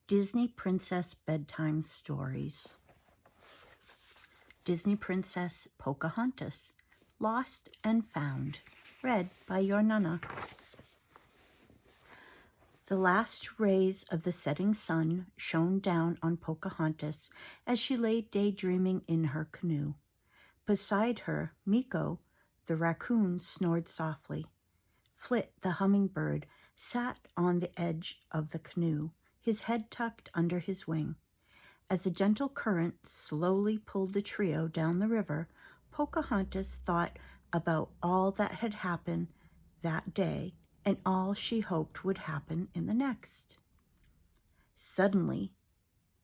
Disney Princess Bedtime Stories. Disney Princess Pocahontas, Lost and Found, read by your Nana. The last rays of the setting sun shone down on Pocahontas as she lay daydreaming in her canoe. Beside her, Meeko, the raccoon, snored softly. Flit, the hummingbird, sat on the edge of the canoe, his head tucked under his wing. As a gentle current slowly pulled the trio down the river, Pocahontas thought about all that had happened that day and all she hoped would happen in the next. Suddenly,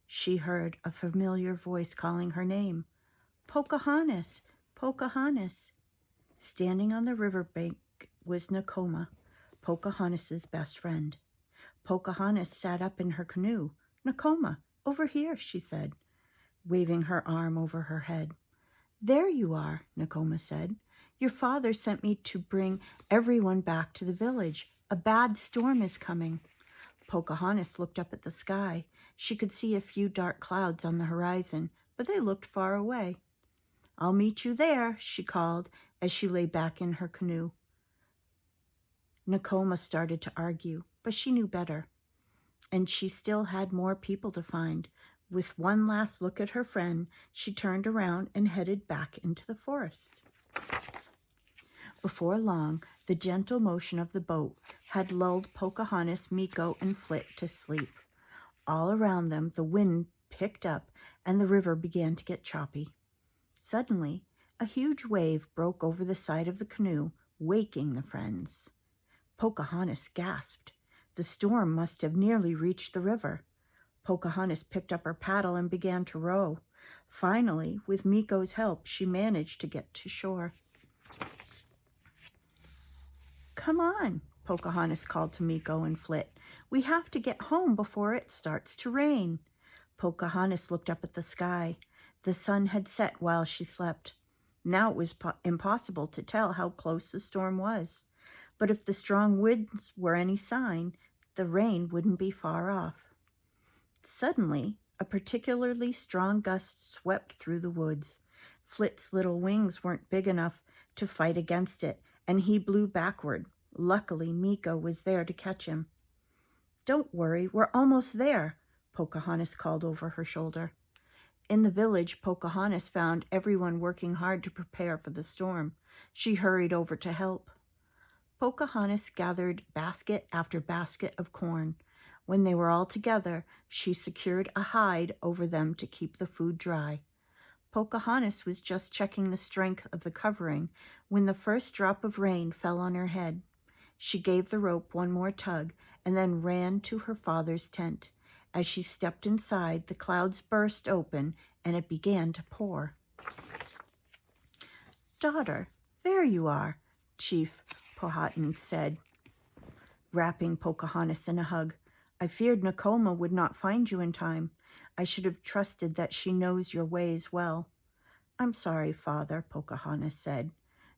she heard a familiar voice calling her name. Pocahontas! Pocahontas! Standing on the riverbank was Nakoma, Pocahontas's best friend. Pocahontas sat up in her canoe. Nakoma, over here, she said, waving her arm over her head. There you are, Nakoma said. Your father sent me to bring everyone back to the village. A bad storm is coming. Pocahontas looked up at the sky. She could see a few dark clouds on the horizon, but they looked far away. I'll meet you there, she called as she lay back in her canoe. Nakoma started to argue, but she knew better. And she still had more people to find. With one last look at her friend, she turned around and headed back into the forest. Before long, the gentle motion of the boat had lulled Pocahontas, Meeko, and Flit to sleep. All around them, the wind picked up and the river began to get choppy. Suddenly, a huge wave broke over the side of the canoe, waking the friends. Pocahontas gasped. The storm must have nearly reached the river. Pocahontas picked up her paddle and began to row. Finally, with Meeko's help, she managed to get to shore. Come on, Pocahontas called to Meeko and Flit. We have to get home before it starts to rain. Pocahontas looked up at the sky. The sun had set while she slept. Now it was impossible to tell how close the storm was. But if the strong winds were any sign, the rain wouldn't be far off. Suddenly, a particularly strong gust swept through the woods. Flit's little wings weren't big enough to fight against it, and he blew backward. Luckily, Meeko was there to catch him. Don't worry, we're almost there, Pocahontas called over her shoulder. In the village, Pocahontas found everyone working hard to prepare for the storm. She hurried over to help. Pocahontas gathered basket after basket of corn. When they were all together, she secured a hide over them to keep the food dry. Pocahontas was just checking the strength of the covering when the first drop of rain fell on her head. She gave the rope one more tug and then ran to her father's tent. As she stepped inside, the clouds burst open and it began to pour. Daughter, there you are, Chief Powhatan said, wrapping Pocahontas in a hug. I feared Nakoma would not find you in time. I should have trusted that she knows your ways well. I'm sorry, Father, Pocahontas said.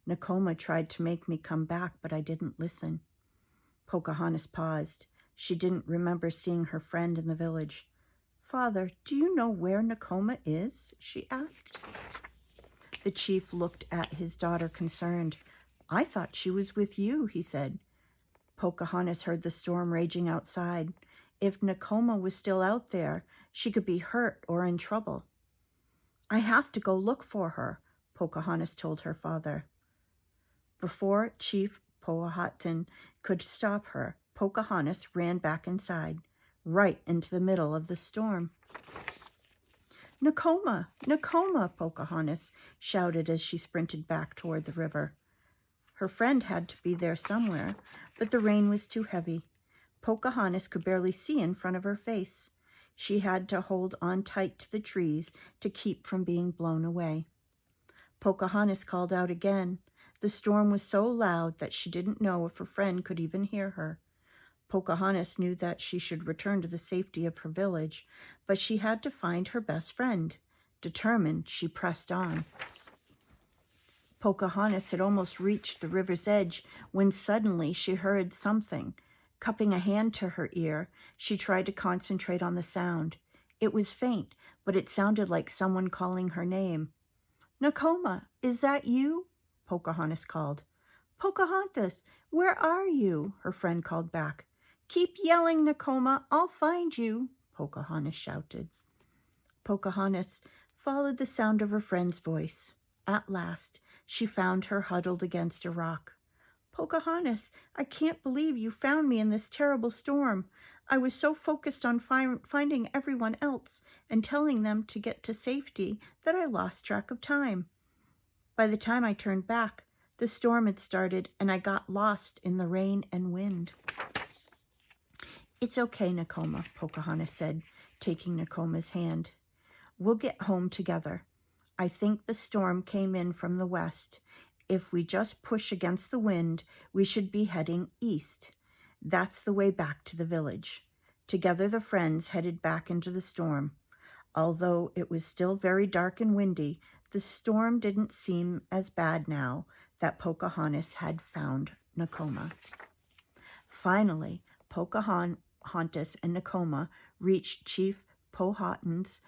Nakoma tried to make me come back, but I didn't listen. Pocahontas paused. She didn't remember seeing her friend in the village. Father, do you know where Nakoma is? She asked. The chief looked at his daughter concerned. I thought she was with you, he said. Pocahontas heard the storm raging outside. If Nakoma was still out there, she could be hurt or in trouble. I have to go look for her, Pocahontas told her father. Before Chief Powhatan could stop her, Pocahontas ran back inside, right into the middle of the storm. Nakoma! Nakoma! Pocahontas shouted as she sprinted back toward the river. Her friend had to be there somewhere, but the rain was too heavy. Pocahontas could barely see in front of her face. She had to hold on tight to the trees to keep from being blown away. Pocahontas called out again. The storm was so loud that she didn't know if her friend could even hear her. Pocahontas knew that she should return to the safety of her village, but she had to find her best friend. Determined, she pressed on. Pocahontas had almost reached the river's edge when suddenly she heard something Cupping a hand to her ear, she tried to concentrate on the sound. It was faint, but it sounded like someone calling her name. "Nakoma, is that you?" Pocahontas called. "Pocahontas, where are you?" her friend called back. "Keep yelling, Nakoma, I'll find you," Pocahontas shouted. Pocahontas followed the sound of her friend's voice. At last, she found her huddled against a rock. "Pocahontas, I can't believe you found me in this terrible storm. I was so focused on finding everyone else and telling them to get to safety that I lost track of time. By the time I turned back, the storm had started and I got lost in the rain and wind." "It's okay, Nakoma," Pocahontas said, taking Nakoma's hand. "We'll get home together. I think the storm came in from the west. If we just push against the wind, we should be heading east. That's the way back to the village." Together the friends headed back into the storm. Although it was still very dark and windy, the storm didn't seem as bad now that Pocahontas had found Nakoma. Finally, Pocahontas and Nakoma reached Chief Powhatan's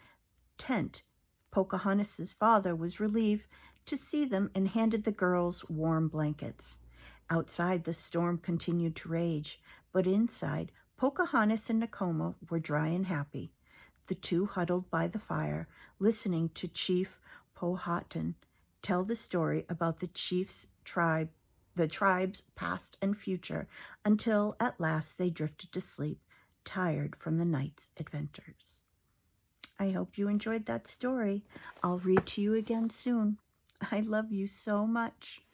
tent. Pocahontas's father was relieved to see them and handed the girls warm blankets. Outside, the storm continued to rage, but inside, Pocahontas and Nakoma were dry and happy. The two huddled by the fire, listening to Chief Powhatan tell the story about the tribe's past and future, until at last they drifted to sleep, tired from the night's adventures. I hope you enjoyed that story. I'll read to you again soon. I love you so much.